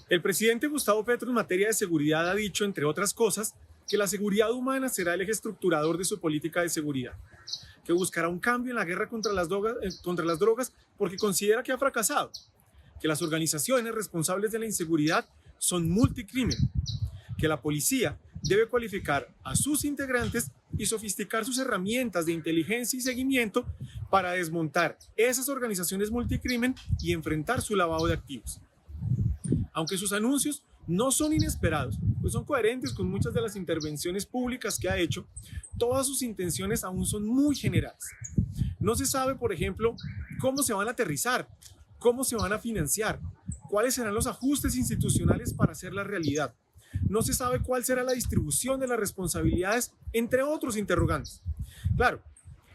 El presidente Gustavo Petro en materia de seguridad ha dicho, entre otras cosas, que la seguridad humana será el eje estructurador de su política de seguridad, que buscará un cambio en la guerra contra las drogas porque considera que ha fracasado, que las organizaciones responsables de la inseguridad son multicrimen, que la policía debe cualificar a sus integrantes y sofisticar sus herramientas de inteligencia y seguimiento para desmontar esas organizaciones multicrimen y enfrentar su lavado de activos. Aunque sus anuncios no son inesperados, pues son coherentes con muchas de las intervenciones públicas que ha hecho, todas sus intenciones aún son muy generales. No se sabe, por ejemplo, cómo se van a aterrizar, cómo se van a financiar, cuáles serán los ajustes institucionales para hacerla realidad. No se sabe cuál será la distribución de las responsabilidades, entre otros interrogantes. Claro,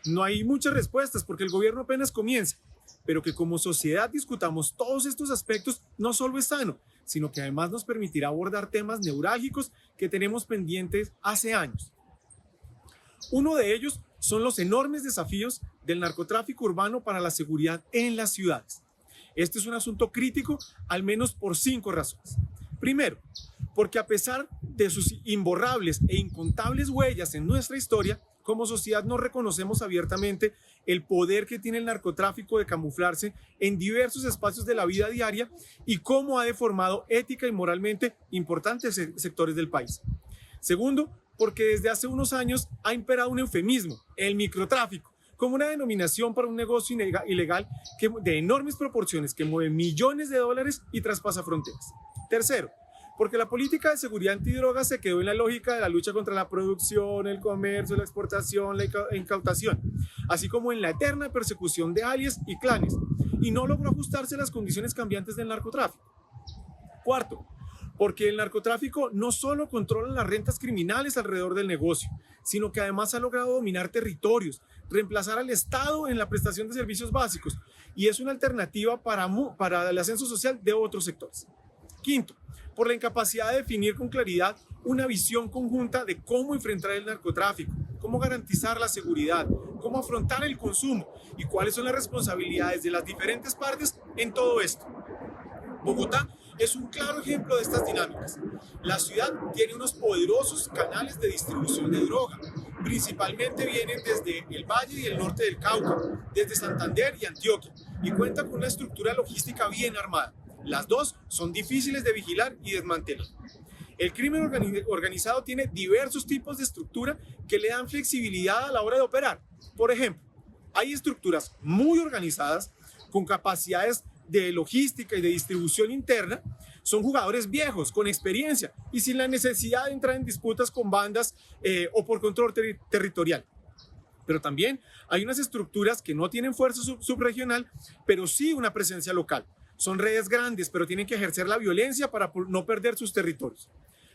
no hay muchas respuestas porque el gobierno apenas comienza, pero que como sociedad discutamos todos estos aspectos no solo es sano, sino que además nos permitirá abordar temas neurálgicos que tenemos pendientes hace años. Uno de ellos son los enormes desafíos del narcotráfico urbano para la seguridad en las ciudades. Este es un asunto crítico, al menos por 5 razones. Primero, porque a pesar de sus imborrables e incontables huellas en nuestra historia, como sociedad no reconocemos abiertamente el poder que tiene el narcotráfico de camuflarse en diversos espacios de la vida diaria y cómo ha deformado ética y moralmente importantes sectores del país. Segundo, porque desde hace unos años ha imperado un eufemismo, el microtráfico, como una denominación para un negocio ilegal de enormes proporciones que mueve millones de dólares y traspasa fronteras. Tercero, porque la política de seguridad antidrogas se quedó en la lógica de la lucha contra la producción, el comercio, la exportación, la incautación, así como en la eterna persecución de alias y clanes, y no logró ajustarse a las condiciones cambiantes del narcotráfico. Cuarto, porque el narcotráfico no solo controla las rentas criminales alrededor del negocio, sino que además ha logrado dominar territorios, reemplazar al Estado en la prestación de servicios básicos, y es una alternativa para el ascenso social de otros sectores. Quinto, por la incapacidad de definir con claridad una visión conjunta de cómo enfrentar el narcotráfico, cómo garantizar la seguridad, cómo afrontar el consumo y cuáles son las responsabilidades de las diferentes partes en todo esto. Bogotá es un claro ejemplo de estas dinámicas. La ciudad tiene unos poderosos canales de distribución de droga. Principalmente vienen desde el Valle y el norte del Cauca, desde Santander y Antioquia, y cuenta con una estructura logística bien armada. Las dos son difíciles de vigilar y desmantelar. El crimen organizado tiene diversos tipos de estructura que le dan flexibilidad a la hora de operar. Por ejemplo, hay estructuras muy organizadas con capacidades de logística y de distribución interna. Son jugadores viejos, con experiencia y sin la necesidad de entrar en disputas con bandas o por control territorial. Pero también hay unas estructuras que no tienen fuerza subregional, pero sí una presencia local. Son redes grandes, pero tienen que ejercer la violencia para no perder sus territorios.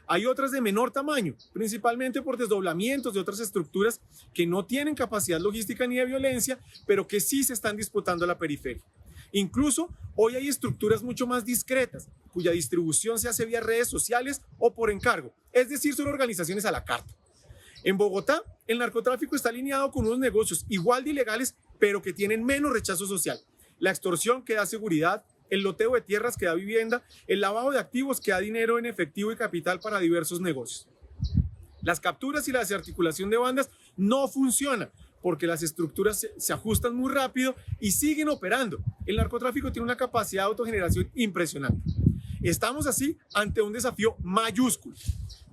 Hay otras de menor tamaño, principalmente por desdoblamientos de otras estructuras que no tienen capacidad logística ni de violencia, pero que sí se están disputando a la periferia. Incluso hoy hay estructuras mucho más discretas, cuya distribución se hace vía redes sociales o por encargo, es decir, son organizaciones a la carta. En Bogotá, el narcotráfico está alineado con unos negocios igual de ilegales, pero que tienen menos rechazo social. La extorsión que da seguridad, el loteo de tierras que da vivienda, el lavado de activos que da dinero en efectivo y capital para diversos negocios. Las capturas y la desarticulación de bandas no funcionan porque las estructuras se ajustan muy rápido y siguen operando. El narcotráfico tiene una capacidad de autogeneración impresionante. Estamos así ante un desafío mayúsculo.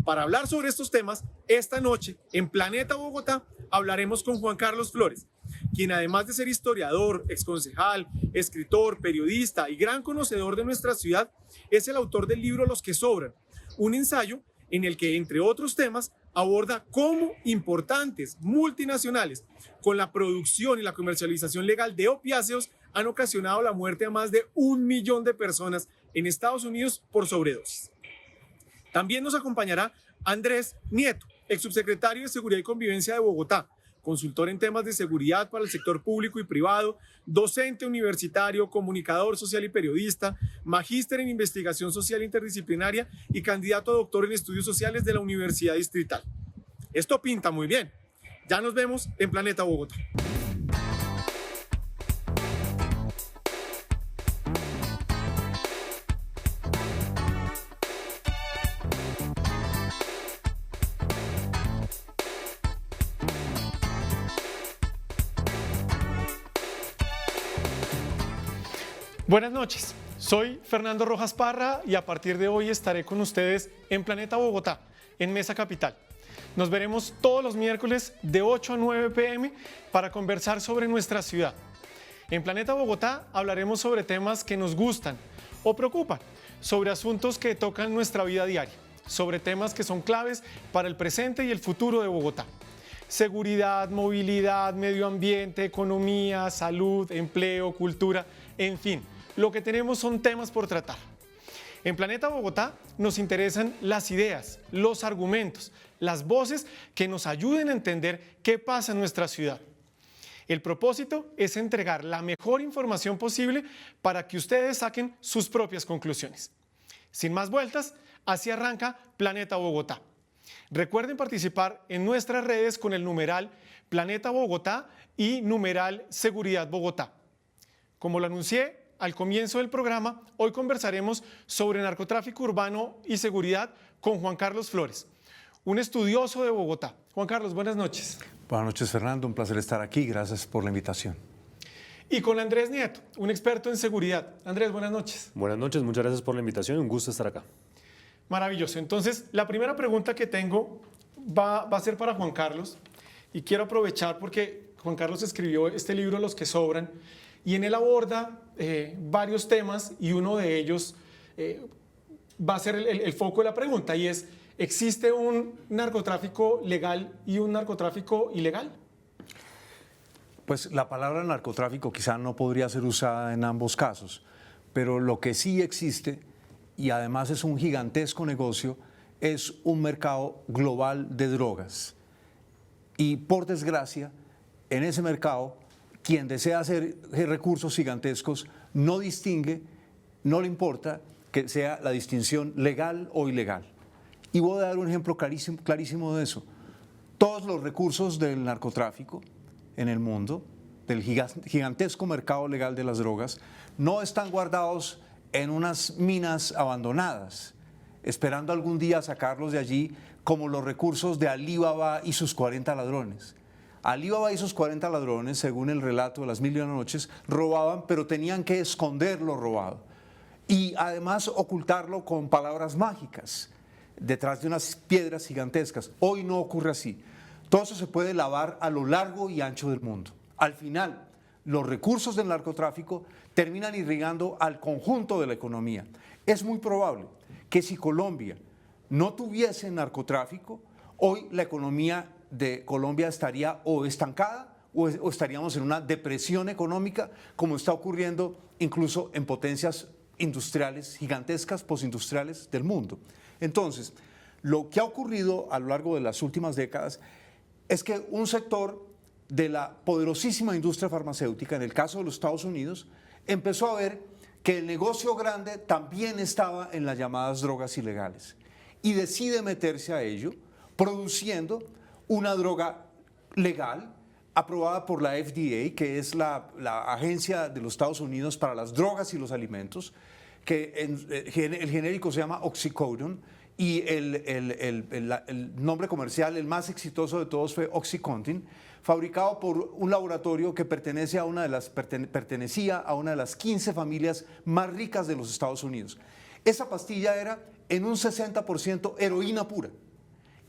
Para hablar sobre estos temas, esta noche en Planeta Bogotá hablaremos con Juan Carlos Flores, quien además de ser historiador, exconcejal, escritor, periodista y gran conocedor de nuestra ciudad, es el autor del libro Los que sobran, un ensayo en el que, entre otros temas, aborda cómo importantes multinacionales con la producción y la comercialización legal de opiáceos han ocasionado la muerte a más de 1 millón de personas en Estados Unidos por sobredosis. También nos acompañará Andrés Nieto, ex subsecretario de Seguridad y Convivencia de Bogotá, consultor en temas de seguridad para el sector público y privado, docente universitario, comunicador social y periodista, magíster en investigación social interdisciplinaria y candidato a doctor en estudios sociales de la Universidad Distrital. Esto pinta muy bien. Ya nos vemos en Planeta Bogotá. Buenas noches, soy Fernando Rojas Parra y a partir de hoy estaré con ustedes en Planeta Bogotá, en Mesa Capital. Nos veremos todos los miércoles de 8 a 9 p.m. para conversar sobre nuestra ciudad. En Planeta Bogotá hablaremos sobre temas que nos gustan o preocupan, sobre asuntos que tocan nuestra vida diaria, sobre temas que son claves para el presente y el futuro de Bogotá. Seguridad, movilidad, medio ambiente, economía, salud, empleo, cultura, en fin, lo que tenemos son temas por tratar. En Planeta Bogotá nos interesan las ideas, los argumentos, las voces que nos ayuden a entender qué pasa en nuestra ciudad. El propósito es entregar la mejor información posible para que ustedes saquen sus propias conclusiones. Sin más vueltas, así arranca Planeta Bogotá. Recuerden participar en nuestras redes con el numeral Planeta Bogotá y numeral Seguridad Bogotá. Como lo anuncié al comienzo del programa, hoy conversaremos sobre narcotráfico urbano y seguridad con Juan Carlos Flores, un estudioso de Bogotá. Juan Carlos, buenas noches. Buenas noches, Fernando. Un placer estar aquí. Gracias por la invitación. Y con Andrés Nieto, un experto en seguridad. Andrés, buenas noches. Buenas noches, muchas gracias por la invitación. Un gusto estar acá. Maravilloso. Entonces, la primera pregunta que tengo va a ser para Juan Carlos. Y quiero aprovechar porque Juan Carlos escribió este libro, Los que sobran, y en él aborda varios temas y uno de ellos va a ser el foco de la pregunta y es, ¿existe un narcotráfico legal y un narcotráfico ilegal? Pues la palabra narcotráfico quizá no podría ser usada en ambos casos, pero lo que sí existe, y además es un gigantesco negocio, es un mercado global de drogas. Y por desgracia, en ese mercado, quien desea hacer recursos gigantescos no distingue, no le importa que sea la distinción legal o ilegal. Y voy a dar un ejemplo clarísimo de eso. Todos los recursos del narcotráfico en el mundo, del gigantesco mercado legal de las drogas, no están guardados en unas minas abandonadas, esperando algún día sacarlos de allí como los recursos de Alí Baba y sus 40 ladrones. Alí Baba y sus 40 ladrones, según el relato de las Mil y una noches, robaban, pero tenían que esconder lo robado. Y además ocultarlo con palabras mágicas, detrás de unas piedras gigantescas. Hoy no ocurre así. Todo eso se puede lavar a lo largo y ancho del mundo. Al final, los recursos del narcotráfico terminan irrigando al conjunto de la economía. Es muy probable que si Colombia no tuviese narcotráfico, hoy la economía de Colombia estaría o estancada o estaríamos en una depresión económica, como está ocurriendo incluso en potencias industriales gigantescas, postindustriales del mundo. Entonces, lo que ha ocurrido a lo largo de las últimas décadas es que un sector de la poderosísima industria farmacéutica, en el caso de los Estados Unidos, empezó a ver que el negocio grande también estaba en las llamadas drogas ilegales y decide meterse a ello produciendo una droga legal aprobada por la FDA, que es la agencia de los Estados Unidos para las drogas y los alimentos, que el genérico se llama Oxycodone y el nombre comercial, el más exitoso de todos, fue Oxycontin, fabricado por un laboratorio que pertenecía a una de las 15 familias más ricas de los Estados Unidos. Esa pastilla era en un 60% heroína pura.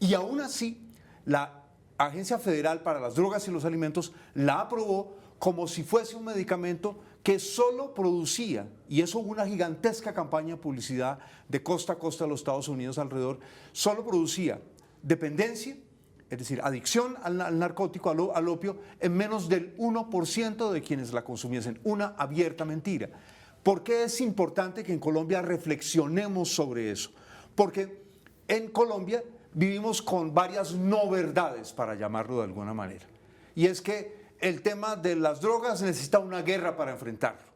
Y aún así, la Agencia Federal para las Drogas y los Alimentos la aprobó como si fuese un medicamento que solo producía, y eso hubo una gigantesca campaña de publicidad de costa a costa de los Estados Unidos alrededor, solo producía dependencia, es decir, adicción al narcótico, al opio, en menos del 1% de quienes la consumiesen. Una abierta mentira. ¿Por qué es importante que en Colombia reflexionemos sobre eso? Porque en Colombia vivimos con varias no verdades, para llamarlo de alguna manera. Y es que el tema de las drogas necesita una guerra para enfrentarlo.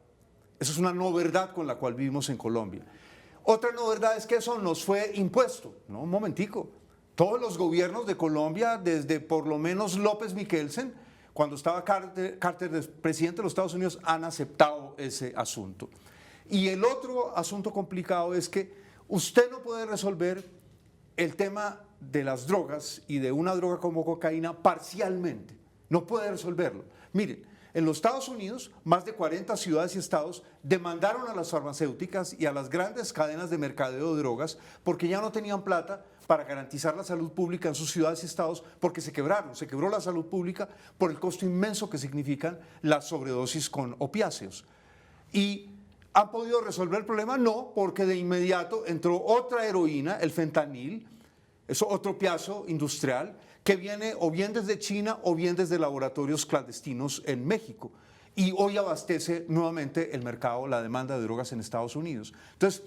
Eso es una no verdad con la cual vivimos en Colombia. Otra no verdad es que eso nos fue impuesto. No, un momentico. Todos los gobiernos de Colombia, desde por lo menos López Michelsen, cuando estaba Carter presidente de los Estados Unidos, han aceptado ese asunto. Y el otro asunto complicado es que usted no puede resolver el tema de las drogas y de una droga como cocaína parcialmente. No puede resolverlo. Miren, En los Estados Unidos, más de 40 ciudades y estados demandaron a las farmacéuticas y a las grandes cadenas de mercadeo de drogas porque ya no tenían plata para garantizar la salud pública en sus ciudades y estados porque se quebraron. Se quebró la salud pública por el costo inmenso que significan las sobredosis con opiáceos. ¿Y han podido resolver el problema? No, porque de inmediato entró otra heroína, el fentanil, es otro opiáceo industrial, que viene o bien desde China o bien desde laboratorios clandestinos en México. Y hoy abastece nuevamente el mercado, la demanda de drogas en Estados Unidos. Entonces,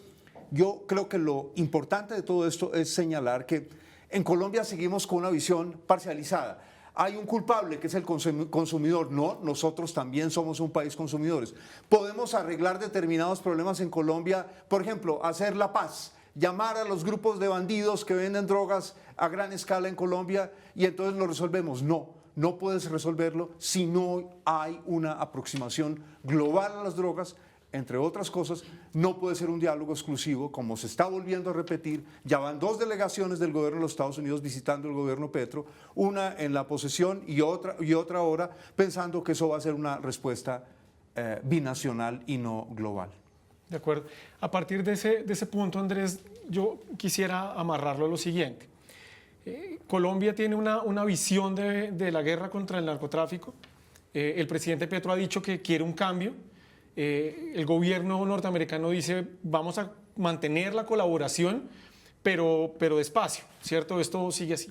yo creo que lo importante de todo esto es señalar que en Colombia seguimos con una visión parcializada. Hay un culpable que es el consumidor. No, nosotros también somos un país consumidores. Podemos arreglar determinados problemas en Colombia, por ejemplo, hacer la paz, llamar a los grupos de bandidos que venden drogas a gran escala en Colombia y entonces lo resolvemos. No, no puedes resolverlo si no hay una aproximación global a las drogas. Entre otras cosas, no puede ser un diálogo exclusivo, como se está volviendo a repetir. Ya van 2 delegaciones del gobierno de los Estados Unidos visitando el gobierno Petro, una en la posesión y otra ahora, pensando que eso va a ser una respuesta binacional y no global. De acuerdo. A partir de ese punto, Andrés, yo quisiera amarrarlo a lo siguiente. Colombia tiene una visión de la guerra contra el narcotráfico. El presidente Petro ha dicho que quiere un cambio. El gobierno norteamericano dice vamos a mantener la colaboración, pero despacio, ¿cierto? Esto sigue así.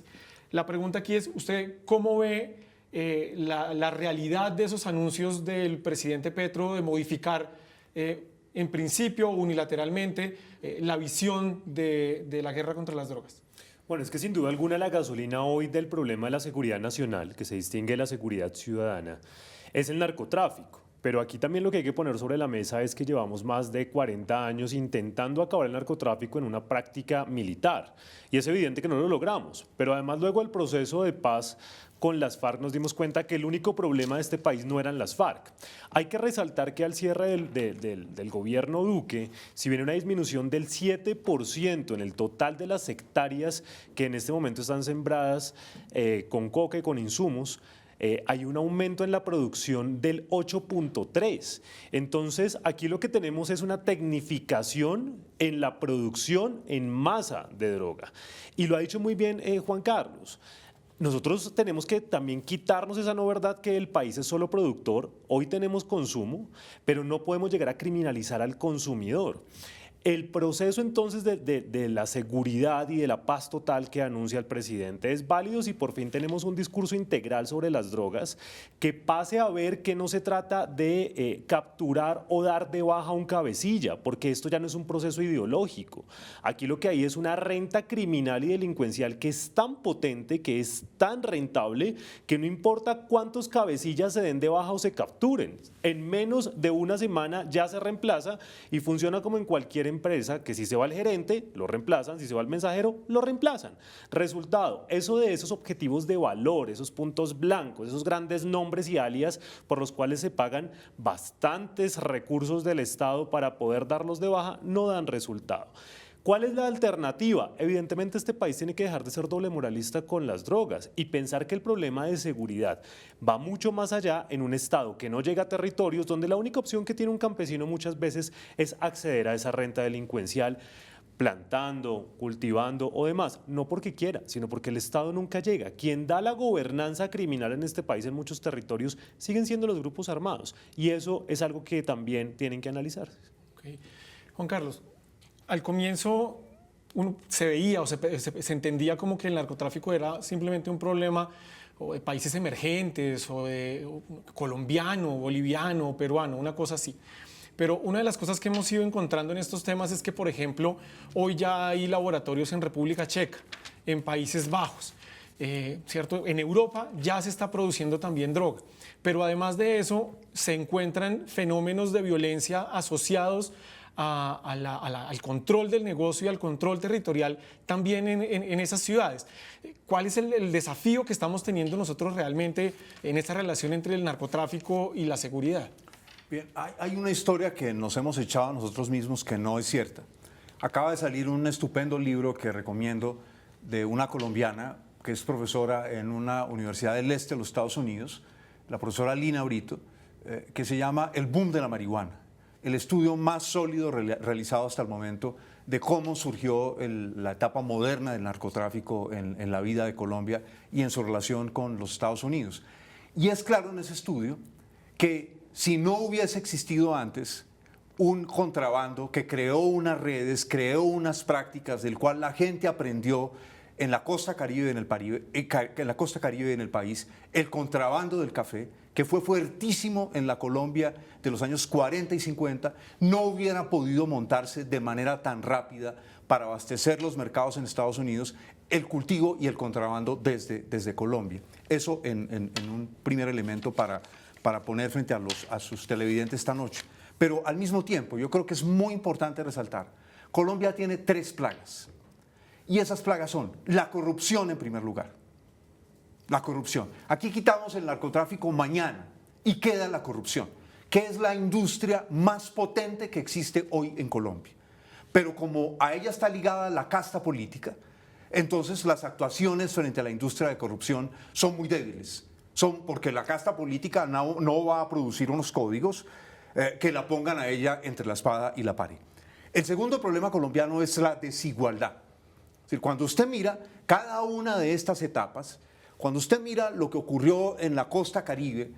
La pregunta aquí es, ¿usted cómo ve la realidad de esos anuncios del presidente Petro de modificar en principio unilateralmente la visión de la guerra contra las drogas? Bueno, es que sin duda alguna la gasolina hoy del problema de la seguridad nacional, que se distingue de la seguridad ciudadana, es el narcotráfico. Pero aquí también lo que hay que poner sobre la mesa es que llevamos más de 40 años intentando acabar el narcotráfico en una práctica militar. Y es evidente que no lo logramos. Pero además luego del proceso de paz con las FARC nos dimos cuenta que el único problema de este país no eran las FARC. Hay que resaltar que al cierre del gobierno Duque, si viene una disminución del 7% en el total de las hectáreas que en este momento están sembradas con coca y con insumos, hay un aumento en la producción del 8.3%. Entonces, aquí lo que tenemos es una tecnificación en la producción en masa de droga. Y lo ha dicho muy bien Juan Carlos. Nosotros tenemos que también quitarnos esa no verdad que el país es solo productor. Hoy tenemos consumo, pero no podemos llegar a criminalizar al consumidor. El proceso entonces de la seguridad y de la paz total que anuncia el presidente es válido si por fin tenemos un discurso integral sobre las drogas que pase a ver que no se trata de capturar o dar de baja a un cabecilla, porque esto ya no es un proceso ideológico. Aquí lo que hay es una renta criminal y delincuencial que es tan potente, que es tan rentable, que no importa cuántos cabecillas se den de baja o se capturen. En menos de una semana ya se reemplaza y funciona como en cualquier empresa, que si se va el gerente, lo reemplazan, si se va el mensajero, lo reemplazan. Resultado, eso de esos objetivos de valor, esos puntos blancos, esos grandes nombres y alias por los cuales se pagan bastantes recursos del Estado para poder darlos de baja, no dan resultado. ¿Cuál es la alternativa? Evidentemente este país tiene que dejar de ser doble moralista con las drogas y pensar que el problema de seguridad va mucho más allá en un estado que no llega a territorios donde la única opción que tiene un campesino muchas veces es acceder a esa renta delincuencial plantando, cultivando o demás, no porque quiera, sino porque el Estado nunca llega. Quien da la gobernanza criminal en este país en muchos territorios siguen siendo los grupos armados y eso es algo que también tienen que analizarse. Okay. Juan Carlos, al comienzo uno se veía o se entendía como que el narcotráfico era simplemente un problema o de países emergentes o de colombiano, boliviano, peruano, una cosa así. Pero una de las cosas que hemos ido encontrando en estos temas es que, por ejemplo, hoy ya hay laboratorios en República Checa, en Países Bajos, ¿cierto? En Europa ya se está produciendo también droga. Pero además de eso, se encuentran fenómenos de violencia asociados al control del negocio y al control territorial también en esas ciudades. ¿Cuál es el desafío que estamos teniendo nosotros realmente en esta relación entre el narcotráfico y la seguridad? Bien, hay una historia que nos hemos echado a nosotros mismos que no es cierta. Acaba de salir un estupendo libro que recomiendo de una colombiana que es profesora en una universidad del este de los Estados Unidos, la profesora Lina Brito, que se llama El boom de la marihuana, el estudio más sólido realizado hasta el momento de cómo surgió la etapa moderna del narcotráfico en la vida de Colombia y en su relación con los Estados Unidos. Y es claro en ese estudio que si no hubiese existido antes un contrabando que creó unas redes, creó unas prácticas del cual la gente aprendió en la costa caribe en la costa caribe y en el país, el contrabando del café, que fue fuertísimo en la Colombia de los años 40 y 50, no hubiera podido montarse de manera tan rápida para abastecer los mercados en Estados Unidos, el cultivo y el contrabando desde Colombia. Eso en un primer elemento para poner frente a sus televidentes esta noche. Pero al mismo tiempo, yo creo que es muy importante resaltar, Colombia tiene 3 plagas. Y esas plagas son la corrupción en primer lugar. La corrupción. Aquí quitamos el narcotráfico mañana y queda la corrupción, que es la industria más potente que existe hoy en Colombia. Pero como a ella está ligada la casta política, entonces las actuaciones frente a la industria de corrupción son muy débiles. Son porque la casta política no va a producir unos códigos que la pongan a ella entre la espada y la pared. El segundo problema colombiano es la desigualdad. Es decir, cuando usted mira cada una de estas etapas, cuando usted mira lo que ocurrió en la costa caribe,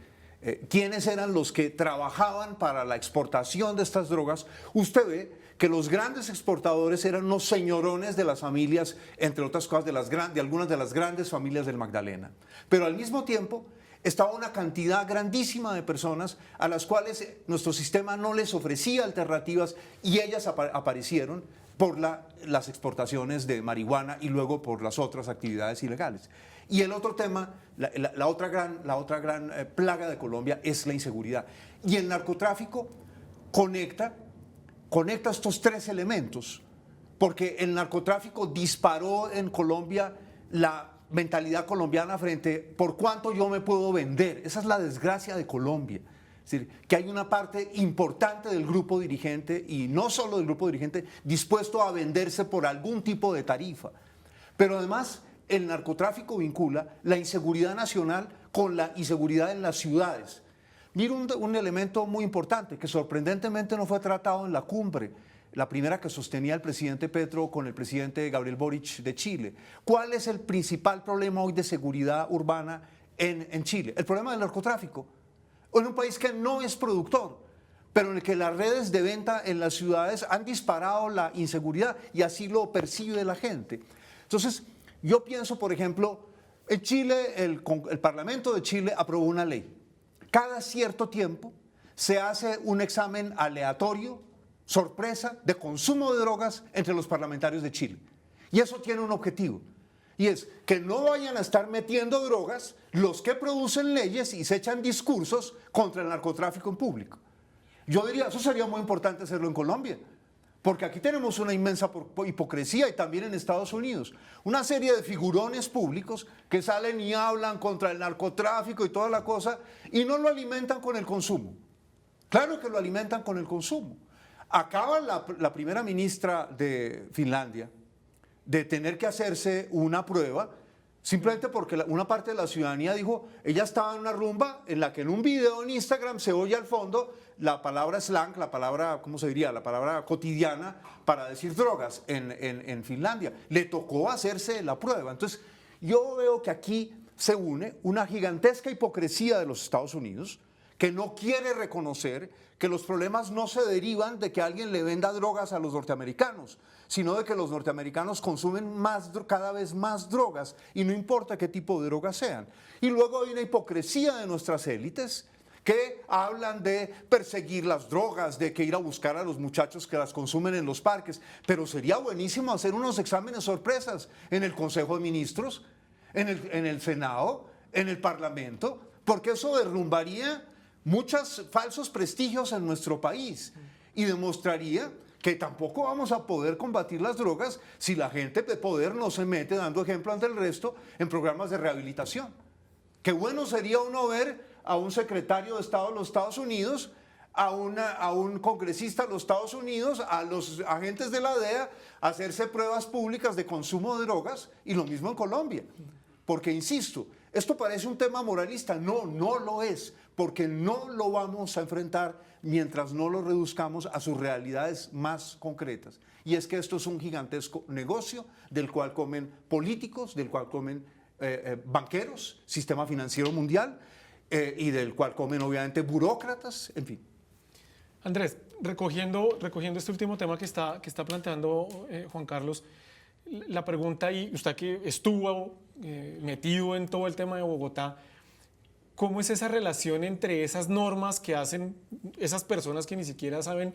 quiénes eran los que trabajaban para la exportación de estas drogas, usted ve que los grandes exportadores eran los señorones de las familias, entre otras cosas, de algunas de las grandes familias del Magdalena. Pero al mismo tiempo estaba una cantidad grandísima de personas a las cuales nuestro sistema no les ofrecía alternativas y ellas aparecieron por las exportaciones de marihuana y luego por las otras actividades ilegales. Y el otro tema, la otra gran plaga de Colombia es la inseguridad. Y el narcotráfico conecta estos 3 elementos, porque el narcotráfico disparó en Colombia la mentalidad colombiana frente por cuánto yo me puedo vender. Esa es la desgracia de Colombia. Es decir, que hay una parte importante del grupo dirigente, y no solo del grupo dirigente, dispuesto a venderse por algún tipo de tarifa. Pero además, el narcotráfico vincula la inseguridad nacional con la inseguridad en las ciudades. Mira un elemento muy importante que sorprendentemente no fue tratado en la cumbre, la primera que sostenía el presidente Petro con el presidente Gabriel Boric de Chile. ¿Cuál es el principal problema hoy de seguridad urbana en Chile? El problema del narcotráfico. En un país que no es productor, pero en el que las redes de venta en las ciudades han disparado la inseguridad y así lo percibe la gente. Entonces, yo pienso, por ejemplo, en Chile, el Parlamento de Chile aprobó una ley. Cada cierto tiempo se hace un examen aleatorio, sorpresa, de consumo de drogas entre los parlamentarios de Chile. Y eso tiene un objetivo. Y es que no vayan a estar metiendo drogas los que producen leyes y se echan discursos contra el narcotráfico en público. Yo diría, eso sería muy importante hacerlo en Colombia, porque aquí tenemos una inmensa hipocresía, y también en Estados Unidos. Una serie de figurones públicos que salen y hablan contra el narcotráfico y toda la cosa, y no lo alimentan con el consumo. Claro que lo alimentan con el consumo. Acaba la primera ministra de Finlandia de tener que hacerse una prueba, simplemente porque una parte de la ciudadanía dijo, ella estaba en una rumba en la que en un video en Instagram se oye al fondo la palabra slang, la palabra, ¿cómo se diría?, la palabra cotidiana para decir drogas en Finlandia. Le tocó hacerse la prueba. Entonces, yo veo que aquí se une una gigantesca hipocresía de los Estados Unidos, que no quiere reconocer que los problemas no se derivan de que alguien le venda drogas a los norteamericanos, sino de que los norteamericanos consumen cada vez más drogas, y no importa qué tipo de drogas sean. Y luego hay una hipocresía de nuestras élites que hablan de perseguir las drogas, de que ir a buscar a los muchachos que las consumen en los parques, pero sería buenísimo hacer unos exámenes sorpresas en el Consejo de Ministros, en el Senado, en el Parlamento, porque eso derrumbaría muchos falsos prestigios en nuestro país y demostraría que tampoco vamos a poder combatir las drogas si la gente de poder no se mete, dando ejemplo ante el resto, en programas de rehabilitación. Qué bueno sería uno ver a un secretario de Estado de los Estados Unidos, a un congresista de los Estados Unidos, a los agentes de la DEA hacerse pruebas públicas de consumo de drogas, y lo mismo en Colombia. Porque, insisto, esto parece un tema moralista. No, no lo es, porque no lo vamos a enfrentar mientras no lo reduzcamos a sus realidades más concretas. Y es que esto es un gigantesco negocio del cual comen políticos, del cual comen banqueros, sistema financiero mundial, y del cual comen obviamente burócratas, en fin. Andrés, recogiendo este último tema que está planteando Juan Carlos, la pregunta, y usted que estuvo metido en todo el tema de Bogotá, ¿cómo es esa relación entre esas normas que hacen esas personas que ni siquiera saben,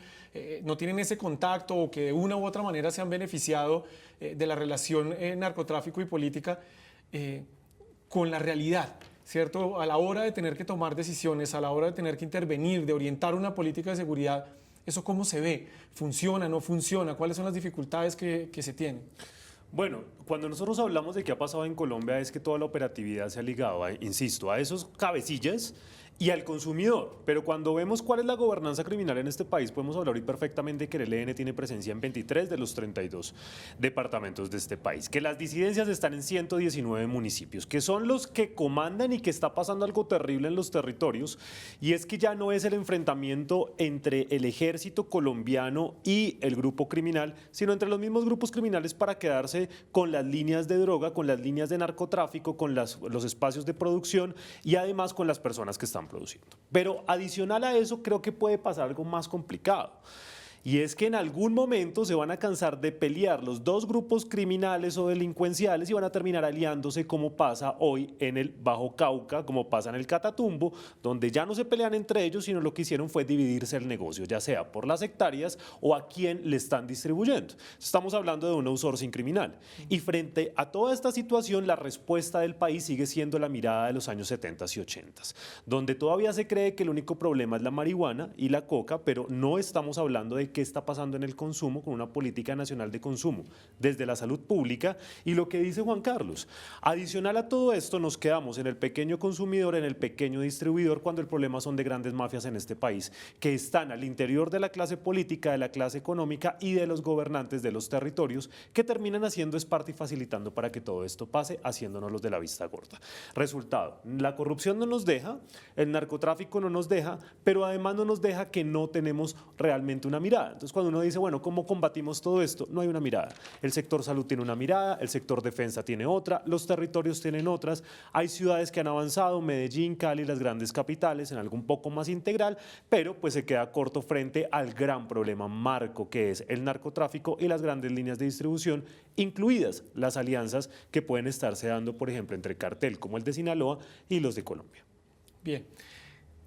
no tienen ese contacto o que de una u otra manera se han beneficiado de la relación narcotráfico y política con la realidad? ¿Cierto? A la hora de tener que tomar decisiones, a la hora de tener que intervenir, de orientar una política de seguridad, ¿eso cómo se ve? ¿Funciona, no funciona? ¿Cuáles son las dificultades que se tienen? Bueno, cuando nosotros hablamos de qué ha pasado en Colombia es que toda la operatividad se ha ligado, insisto, a esos cabecillas y al consumidor. Pero cuando vemos cuál es la gobernanza criminal en este país, podemos hablar hoy perfectamente de que el ELN tiene presencia en 23 de los 32 departamentos de este país, que las disidencias están en 119 municipios, que son los que comandan y que está pasando algo terrible en los territorios, y es que ya no es el enfrentamiento entre el ejército colombiano y el grupo criminal, sino entre los mismos grupos criminales para quedarse con las líneas de droga, con las líneas de narcotráfico, con los espacios de producción y además con las personas que están produciendo. Pero adicional a eso, creo que puede pasar algo más complicado. Y es que en algún momento se van a cansar de pelear los dos grupos criminales o delincuenciales y van a terminar aliándose, como pasa hoy en el Bajo Cauca, como pasa en el Catatumbo, donde ya no se pelean entre ellos, sino lo que hicieron fue dividirse el negocio, ya sea por las hectáreas o a quién le están distribuyendo. Estamos hablando de un outsourcing criminal. Y frente a toda esta situación, la respuesta del país sigue siendo la mirada de los años 70 y 80, donde todavía se cree que el único problema es la marihuana y la coca, pero no estamos hablando de qué está pasando en el consumo con una política nacional de consumo desde la salud pública. Y lo que dice Juan Carlos, adicional a todo esto, nos quedamos en el pequeño consumidor, en el pequeño distribuidor, cuando el problema son de grandes mafias en este país, que están al interior de la clase política, de la clase económica y de los gobernantes de los territorios, que terminan haciendo es parte y facilitando para que todo esto pase, haciéndonos los de la vista gorda. Resultado, la corrupción no nos deja, el narcotráfico no nos deja, pero además no nos deja que no tenemos realmente una mirada. Entonces, cuando uno dice, bueno, ¿cómo combatimos todo esto? No hay una mirada. El sector salud tiene una mirada, el sector defensa tiene otra, los territorios tienen otras. Hay ciudades que han avanzado, Medellín, Cali, las grandes capitales, en algo un poco más integral, pero pues se queda corto frente al gran problema marco que es el narcotráfico y las grandes líneas de distribución, incluidas las alianzas que pueden estarse dando, por ejemplo, entre cartel como el de Sinaloa y los de Colombia. Bien,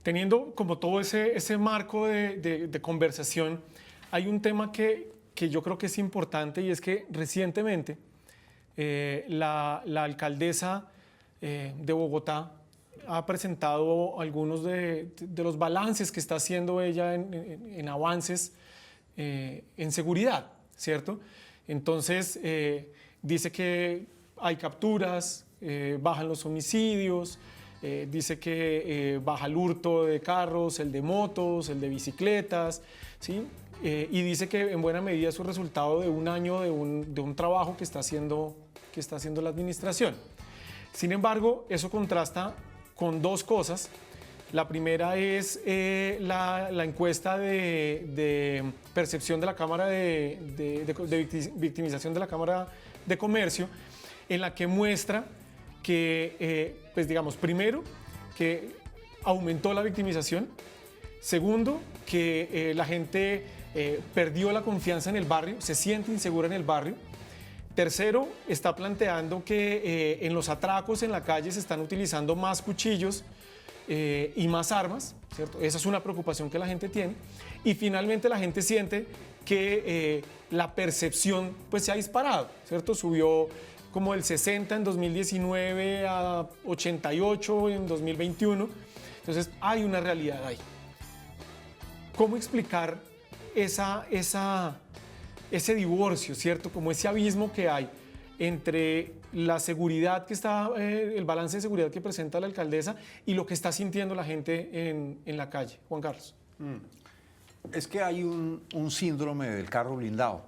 teniendo como todo ese marco de conversación, hay un tema que yo creo que es importante, y es que recientemente la alcaldesa de Bogotá ha presentado algunos de los balances que está haciendo ella en avances en seguridad, ¿cierto? Entonces dice que hay capturas, bajan los homicidios, dice que baja el hurto de carros, el de motos, el de bicicletas, ¿sí? Y dice que en buena medida es un resultado de un año de un trabajo que está haciendo la administración. Sin embargo, eso contrasta con dos cosas. La primera es la encuesta de percepción de la Cámara de victimización de la Cámara de Comercio, en la que muestra que, pues digamos, primero, que aumentó la victimización. Segundo, que la gente perdió la confianza en el barrio, se siente insegura en el barrio. Tercero, está planteando que en los atracos en la calle se están utilizando más cuchillos y más armas, ¿cierto? Esa es una preocupación que la gente tiene. Y finalmente la gente siente que la percepción pues, se ha disparado, ¿cierto? Subió como del 60 en 2019 a 88 en 2021. Entonces hay una realidad ahí. ¿Cómo explicar ese divorcio, ¿cierto? Como ese abismo que hay entre la seguridad que está, el balance de seguridad que presenta la alcaldesa y lo que está sintiendo la gente en la calle? Juan Carlos. Es que hay un síndrome del carro blindado.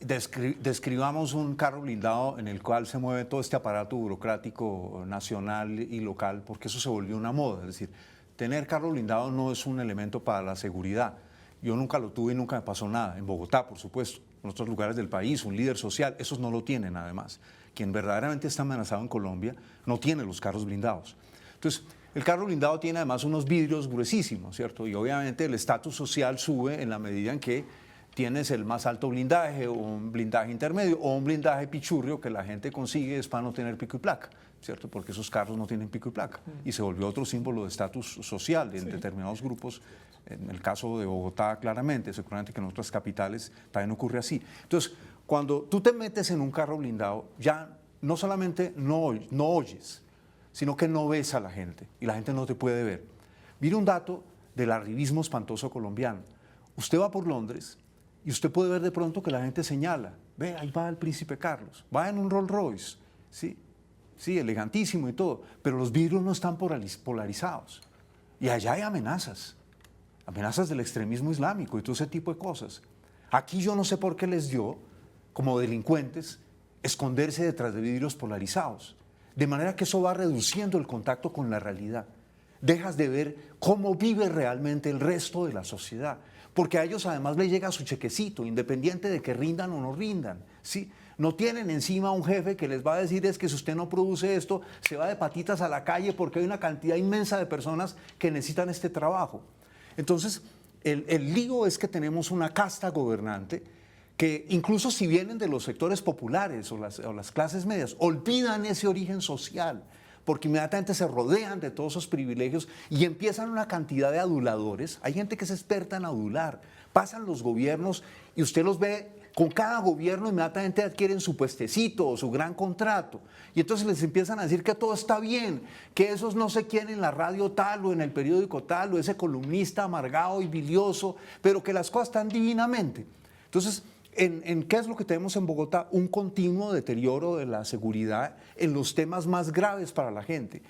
describamos un carro blindado en el cual se mueve todo este aparato burocrático nacional y local, porque eso se volvió una moda. Es decir, tener carro blindado no es un elemento para la seguridad. Yo nunca lo tuve y nunca me pasó nada. En Bogotá, por supuesto, en otros lugares del país, un líder social, esos no lo tienen además. Quien verdaderamente está amenazado en Colombia no tiene los carros blindados. Entonces, el carro blindado tiene además unos vidrios gruesísimos, ¿cierto? Y obviamente el estatus social sube en la medida en que tienes el más alto blindaje o un blindaje intermedio o un blindaje pichurrio que la gente consigue es para no tener pico y placa, ¿cierto? Porque esos carros no tienen pico y placa y se volvió otro símbolo de estatus social en determinados grupos. En el caso de Bogotá, claramente, seguramente que en otras capitales también ocurre así. Entonces, cuando tú te metes en un carro blindado, ya no solamente no oyes, sino que no ves a la gente y la gente no te puede ver. Mire un dato del arribismo espantoso colombiano. Usted va por Londres y usted puede ver de pronto que la gente señala, ve, ahí va el príncipe Carlos, va en un Rolls Royce, ¿sí? Sí, elegantísimo y todo, pero los vidrios no están polarizados. Y allá hay amenazas del extremismo islámico y todo ese tipo de cosas. Aquí yo no sé por qué les dio, como delincuentes, esconderse detrás de vidrios polarizados. De manera que eso va reduciendo el contacto con la realidad. Dejas de ver cómo vive realmente el resto de la sociedad. Porque a ellos además les llega su chequecito, independiente de que rindan o no rindan, ¿sí? No tienen encima un jefe que les va a decir es que si usted no produce esto, se va de patitas a la calle porque hay una cantidad inmensa de personas que necesitan este trabajo. Entonces, el lío es que tenemos una casta gobernante que incluso si vienen de los sectores populares o las clases medias, olvidan ese origen social, porque inmediatamente se rodean de todos esos privilegios y empiezan una cantidad de aduladores. Hay gente que es experta en adular. Pasan los gobiernos y usted los ve, con cada gobierno inmediatamente adquieren su puestecito o su gran contrato. Y entonces les empiezan a decir que todo está bien, que esos no sé quién en la radio tal o en el periódico tal o ese columnista amargado y bilioso, pero que las cosas están divinamente. Entonces, ¿en qué es lo que tenemos en Bogotá? Un continuo deterioro de la seguridad en los temas más graves para la gente.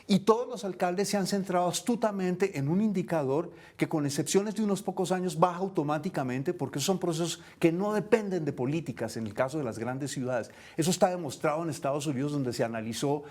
Y todos los alcaldes se han centrado astutamente en un indicador que, con excepciones de unos pocos años, baja automáticamente, porque son procesos que no dependen de políticas en el caso de las grandes ciudades. Eso está demostrado en Estados Unidos, donde se analizó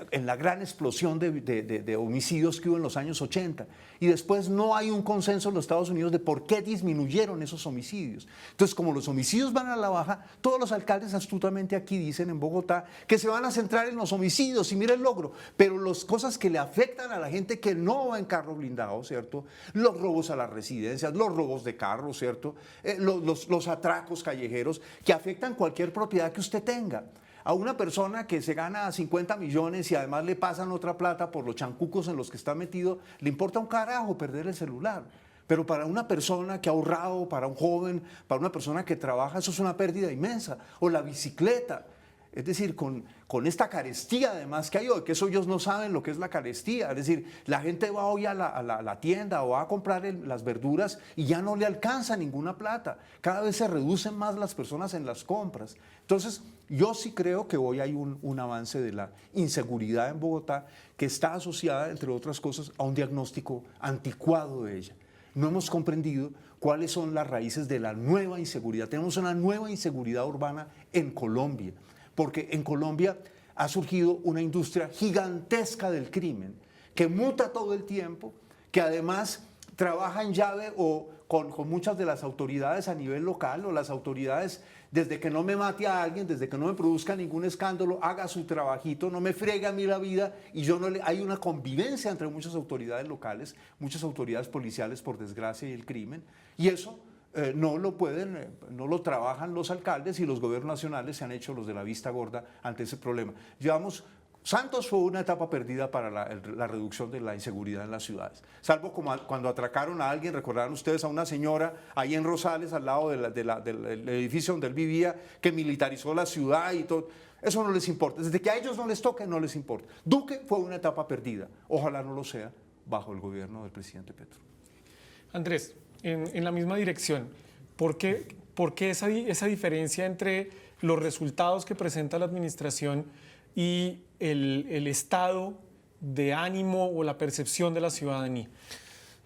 en la gran explosión de homicidios que hubo en los años 80. Y después no hay un consenso en los Estados Unidos de por qué disminuyeron esos homicidios. Entonces, como los homicidios van a la baja, todos los alcaldes astutamente aquí dicen en Bogotá que se van a centrar en los homicidios y mira el logro, pero las cosas que le afectan a la gente que no va en carro blindado, ¿cierto? Los robos a las residencias, los robos de carros, ¿cierto? Los atracos callejeros que afectan cualquier propiedad que usted tenga. A una persona que se gana 50 millones y además le pasan otra plata por los chancucos en los que está metido, le importa un carajo perder el celular. Pero para una persona que ha ahorrado, para un joven, para una persona que trabaja, eso es una pérdida inmensa. O la bicicleta. Es decir, con esta carestía además que hay hoy, que eso ellos no saben lo que es la carestía. Es decir, la gente va hoy a la tienda o va a comprar las verduras y ya no le alcanza ninguna plata. Cada vez se reducen más las personas en las compras. Entonces, yo sí creo que hoy hay un avance de la inseguridad en Bogotá que está asociada, entre otras cosas, a un diagnóstico anticuado de ella. No hemos comprendido cuáles son las raíces de la nueva inseguridad. Tenemos una nueva inseguridad urbana en Colombia, porque en Colombia ha surgido una industria gigantesca del crimen que muta todo el tiempo, que además trabaja en llave o con muchas de las autoridades a nivel local, o las autoridades, desde que no me mate a alguien, desde que no me produzca ningún escándalo, haga su trabajito, no me friegue a mí la vida, y hay una convivencia entre muchas autoridades locales, muchas autoridades policiales, por desgracia, y el crimen, y eso no lo trabajan los alcaldes, y los gobiernos nacionales se han hecho los de la vista gorda ante ese problema. Santos fue una etapa perdida para la reducción de la inseguridad en las ciudades. Salvo como cuando atracaron a alguien, recordarán ustedes a una señora ahí en Rosales, al lado del edificio donde él vivía, que militarizó la ciudad y todo. Eso no les importa. Desde que a ellos no les toque, no les importa. Duque fue una etapa perdida. Ojalá no lo sea bajo el gobierno del presidente Petro. Andrés, en la misma dirección, ¿por qué esa diferencia entre los resultados que presenta la administración y el estado de ánimo o la percepción de la ciudadanía?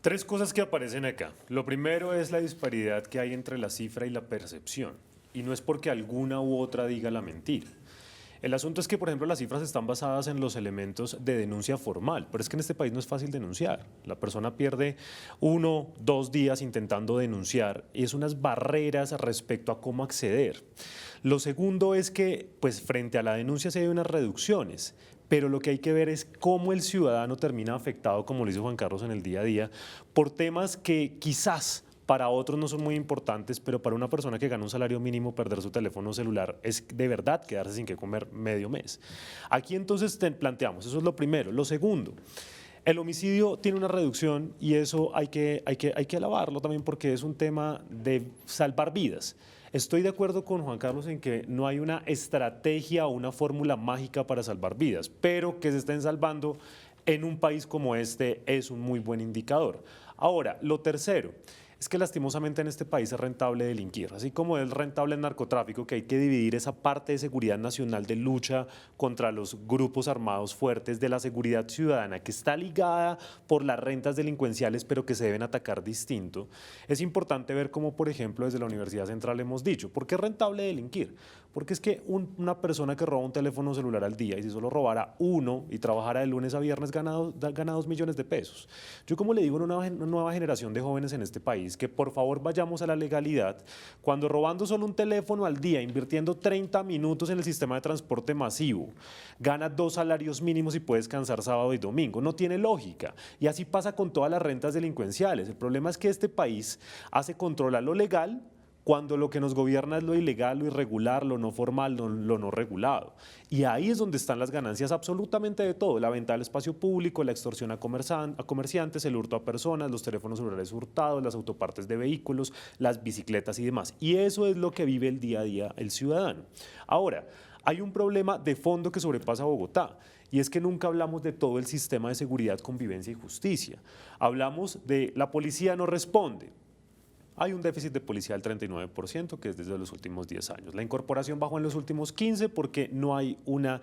Tres cosas que aparecen acá. Lo primero es la disparidad que hay entre la cifra y la percepción. y no es porque alguna u otra diga la mentira. El asunto es que, por ejemplo, las cifras están basadas en los elementos de denuncia formal, pero es que en este país no es fácil denunciar. La persona pierde 1, 2 días intentando denunciar y es unas barreras respecto a cómo acceder. Lo segundo es que, pues, frente a la denuncia se hay unas reducciones, pero lo que hay que ver es cómo el ciudadano termina afectado, como lo dice Juan Carlos, en el día a día, por temas que quizás para otros no son muy importantes, pero para una persona que gana un salario mínimo, perder su teléfono celular es de verdad quedarse sin qué comer medio mes. Aquí entonces planteamos, eso es lo primero. Lo segundo, el homicidio tiene una reducción y eso hay que alabarlo también porque es un tema de salvar vidas. Estoy de acuerdo con Juan Carlos en que no hay una estrategia o una fórmula mágica para salvar vidas, pero que se estén salvando en un país como este es un muy buen indicador. Ahora, lo tercero es que lastimosamente en este país es rentable delinquir, así como es rentable el narcotráfico, que hay que dividir esa parte de seguridad nacional de lucha contra los grupos armados fuertes de la seguridad ciudadana, que está ligada por las rentas delincuenciales, pero que se deben atacar distinto. Es importante ver cómo, por ejemplo, desde la Universidad Central hemos dicho, ¿por qué es rentable delinquir? Porque es que una persona que roba un teléfono celular al día y si solo robara uno y trabajara de lunes a viernes gana 2 millones de pesos. Yo como le digo a una nueva generación de jóvenes en este país que por favor vayamos a la legalidad, cuando robando solo un teléfono al día, invirtiendo 30 minutos en el sistema de transporte masivo, gana 2 salarios mínimos y puede descansar sábado y domingo. No tiene lógica. Y así pasa con todas las rentas delincuenciales. El problema es que este país hace controlar lo legal cuando lo que nos gobierna es lo ilegal, lo irregular, lo no formal, lo no regulado. Y ahí es donde están las ganancias absolutamente de todo, la venta del espacio público, la extorsión a comerciantes, el hurto a personas, los teléfonos celulares hurtados, las autopartes de vehículos, las bicicletas y demás. Y eso es lo que vive el día a día el ciudadano. Ahora, hay un problema de fondo que sobrepasa a Bogotá. Y es que nunca hablamos de todo el sistema de seguridad, convivencia y justicia. Hablamos de la policía no responde. Hay un déficit de policía del 39%, que es desde los últimos 10 años. La incorporación bajó en los últimos 15 porque no hay una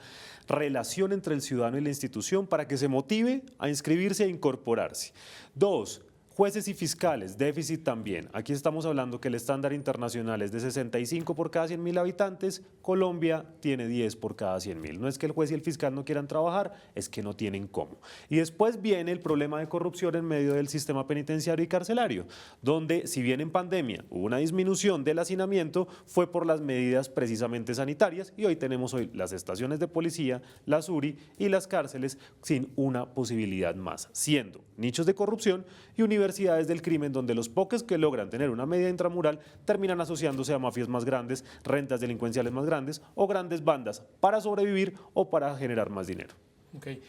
relación entre el ciudadano y la institución para que se motive a inscribirse e incorporarse. 2, jueces y fiscales, déficit también. Aquí estamos hablando que el estándar internacional es de 65 por cada 100.000 habitantes, Colombia tiene 10 por cada 100.000. No es que el juez y el fiscal no quieran trabajar, es que no tienen cómo. Y después viene el problema de corrupción en medio del sistema penitenciario y carcelario, donde si bien en pandemia hubo una disminución del hacinamiento, fue por las medidas precisamente sanitarias y hoy tenemos las estaciones de policía, la SURI y las cárceles sin una posibilidad más, siendo nichos de corrupción y universidades del crimen donde los pocos que logran tener una media intramural terminan asociándose a mafias más grandes, rentas delincuenciales más grandes o grandes bandas para sobrevivir o para generar más dinero. Okay.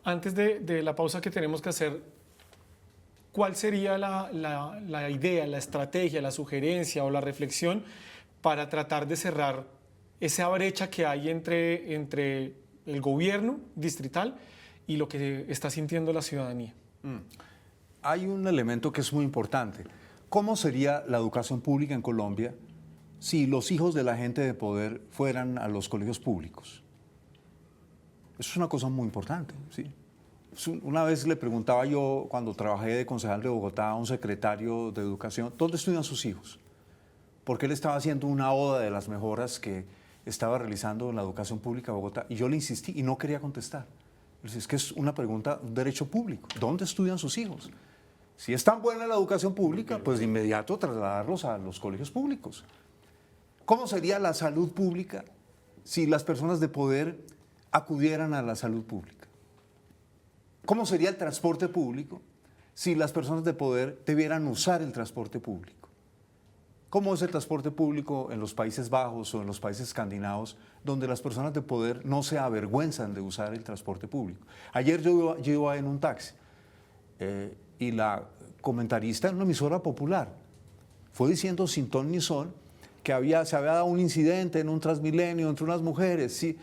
Antes de la pausa que tenemos que hacer, ¿cuál sería la idea, la estrategia, la sugerencia o la reflexión para tratar de cerrar esa brecha que hay entre el gobierno distrital y lo que está sintiendo la ciudadanía? Hay un elemento que es muy importante. ¿Cómo sería la educación pública en Colombia si los hijos de la gente de poder fueran a los colegios públicos? Eso es una cosa muy importante, ¿sí? Una vez le preguntaba yo, cuando trabajé de concejal de Bogotá, a un secretario de Educación, ¿dónde estudian sus hijos? Porque él estaba haciendo una oda de las mejoras que estaba realizando en la educación pública de Bogotá. Y yo le insistí y no quería contestar. Es que es una pregunta, un derecho público. ¿Dónde estudian sus hijos? Si es tan buena la educación pública, pues de inmediato trasladarlos a los colegios públicos. ¿Cómo sería la salud pública si las personas de poder acudieran a la salud pública? ¿Cómo sería el transporte público si las personas de poder debieran usar el transporte público? ¿Cómo es el transporte público en los Países Bajos o en los países escandinavos, donde las personas de poder no se avergüenzan de usar el transporte público? Ayer yo iba en un taxi y la comentarista en una emisora popular fue diciendo sin ton ni son que se había dado un incidente en un Transmilenio entre unas mujeres. Sí,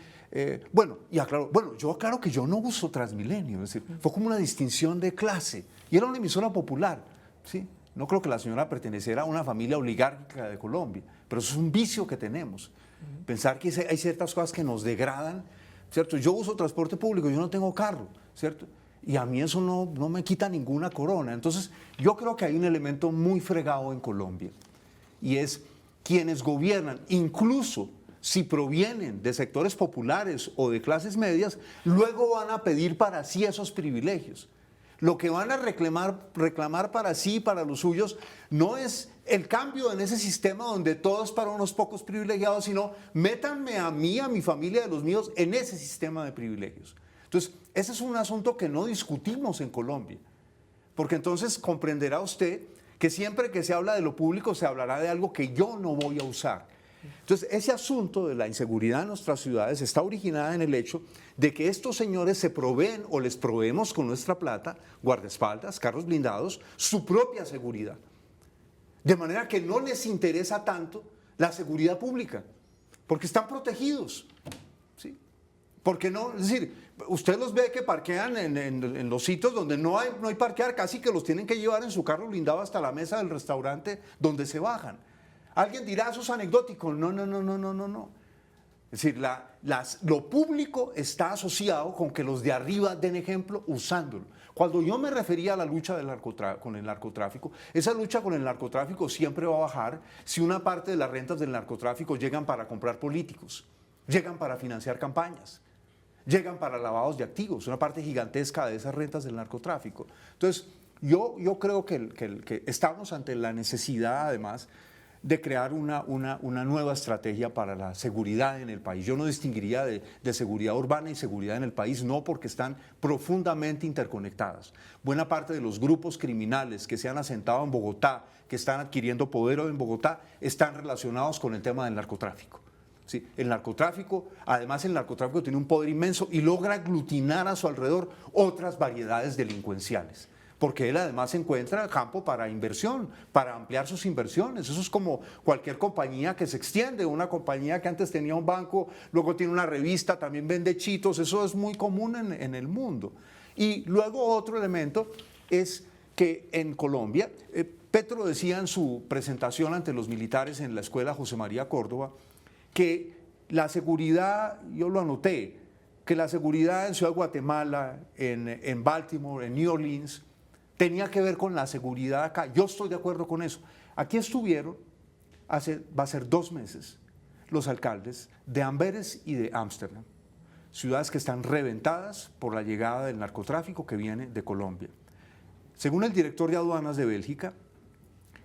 y aclaró, yo aclaro que yo no uso Transmilenio, es decir, fue como una distinción de clase y era una emisora popular, ¿sí? No creo que la señora perteneciera a una familia oligárquica de Colombia, pero eso es un vicio que tenemos. Pensar que hay ciertas cosas que nos degradan, ¿cierto? Yo uso transporte público, yo no tengo carro, ¿cierto? Y a mí eso no me quita ninguna corona. Entonces, yo creo que hay un elemento muy fregado en Colombia, y es quienes gobiernan, incluso si provienen de sectores populares o de clases medias, luego van a pedir para sí esos privilegios. Lo que van a reclamar para sí y para los suyos no es el cambio en ese sistema donde todo es para unos pocos privilegiados, sino métanme a mí, a mi familia, a los míos, en ese sistema de privilegios. Entonces, ese es un asunto que no discutimos en Colombia, porque entonces comprenderá usted que siempre que se habla de lo público se hablará de algo que yo no voy a usar. Entonces, ese asunto de la inseguridad en nuestras ciudades está originada en el hecho de que estos señores se proveen o les proveemos con nuestra plata, guardaespaldas, carros blindados, su propia seguridad. De manera que no les interesa tanto la seguridad pública, porque están protegidos. ¿Sí? Porque no, es decir, usted los ve que parquean en los sitios donde no hay parquear, casi que los tienen que llevar en su carro blindado hasta la mesa del restaurante donde se bajan. Alguien dirá, eso es anecdótico. No. Es decir, lo público está asociado con que los de arriba den ejemplo usándolo. Cuando yo me refería a la lucha con el narcotráfico, esa lucha con el narcotráfico siempre va a bajar si una parte de las rentas del narcotráfico llegan para comprar políticos, llegan para financiar campañas, llegan para lavados de activos, una parte gigantesca de esas rentas del narcotráfico. Entonces, yo creo que estamos ante la necesidad, además, de crear una nueva estrategia para la seguridad en el país. Yo no distinguiría de seguridad urbana y seguridad en el país, no, porque están profundamente interconectadas. Buena parte de los grupos criminales que se han asentado en Bogotá, que están adquiriendo poder en Bogotá, están relacionados con el tema del narcotráfico. Sí, el narcotráfico tiene un poder inmenso y logra aglutinar a su alrededor otras variedades delincuenciales, porque él además encuentra campo para inversión, para ampliar sus inversiones. Eso es como cualquier compañía que se extiende, una compañía que antes tenía un banco, luego tiene una revista, también vende chitos, eso es muy común en el mundo. Y luego otro elemento es que en Colombia, Petro decía en su presentación ante los militares en la escuela José María Córdoba, que la seguridad, yo lo anoté, que la seguridad en Ciudad de Guatemala, en Baltimore, en New Orleans, tenía que ver con la seguridad acá. Yo estoy de acuerdo con eso. Aquí estuvieron, va a ser 2 meses, los alcaldes de Amberes y de Ámsterdam, ciudades que están reventadas por la llegada del narcotráfico que viene de Colombia. Según el director de aduanas de Bélgica,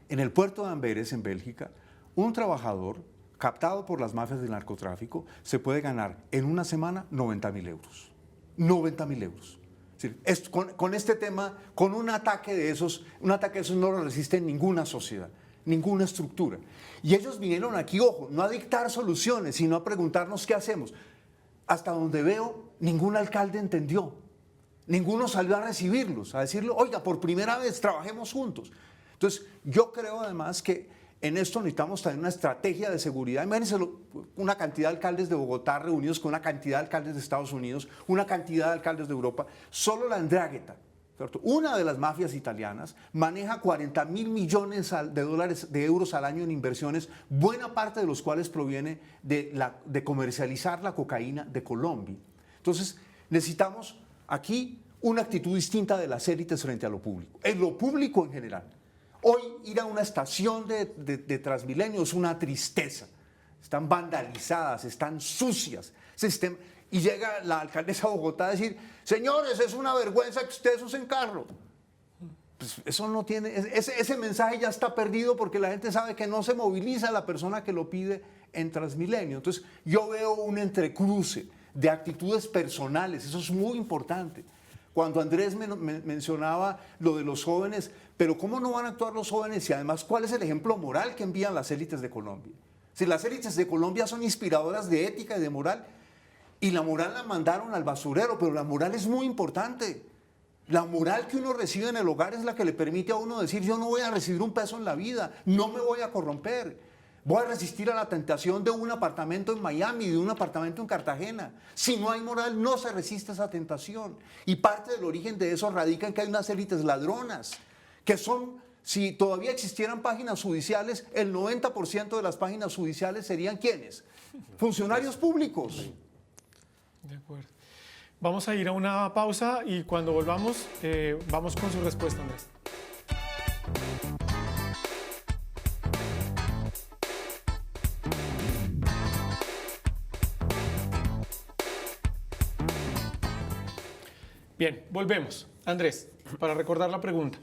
en el puerto de Amberes, en Bélgica, un trabajador captado por las mafias del narcotráfico se puede ganar en una semana 90.000 euros. 90.000 euros. Con este tema, con un ataque de esos no lo resiste ninguna sociedad, ninguna estructura. Y ellos vinieron aquí, ojo, no a dictar soluciones, sino a preguntarnos qué hacemos. Hasta donde veo, ningún alcalde entendió. Ninguno salió a recibirlos, a decirle, oiga, por primera vez trabajemos juntos. Entonces, yo creo además que en esto necesitamos también una estrategia de seguridad. Imagínense una cantidad de alcaldes de Bogotá reunidos con una cantidad de alcaldes de Estados Unidos, una cantidad de alcaldes de Europa. Solo la 'Ndrangheta, ¿cierto? Una de las mafias italianas, maneja 40.000 millones de euros al año en inversiones, buena parte de los cuales proviene de comercializar la cocaína de Colombia. Entonces, necesitamos aquí una actitud distinta de las élites frente a lo público, en lo público en general. Hoy ir a una estación de Transmilenio es una tristeza. Están vandalizadas, están sucias. Y llega la alcaldesa de Bogotá a decir, señores, es una vergüenza que ustedes usen carro. Pues eso no tiene, ese mensaje ya está perdido porque la gente sabe que no se moviliza la persona que lo pide en Transmilenio. Entonces yo veo un entrecruce de actitudes personales, eso es muy importante. Cuando Andrés mencionaba lo de los jóvenes, pero ¿cómo no van a actuar los jóvenes? Y además, ¿cuál es el ejemplo moral que envían las élites de Colombia? Si las élites de Colombia son inspiradoras de ética y de moral, y la moral la mandaron al basurero, pero la moral es muy importante. La moral que uno recibe en el hogar es la que le permite a uno decir, yo no voy a recibir un peso en la vida, no me voy a corromper. Voy a resistir a la tentación de un apartamento en Miami, de un apartamento en Cartagena. Si no hay moral, no se resiste a esa tentación. Y parte del origen de eso radica en que hay unas élites ladronas, que son, si todavía existieran páginas judiciales, el 90% de las páginas judiciales serían ¿quiénes? Funcionarios públicos. De acuerdo. Vamos a ir a una pausa y cuando volvamos, vamos con su respuesta, Andrés. Bien, volvemos. Andrés, para recordar la pregunta,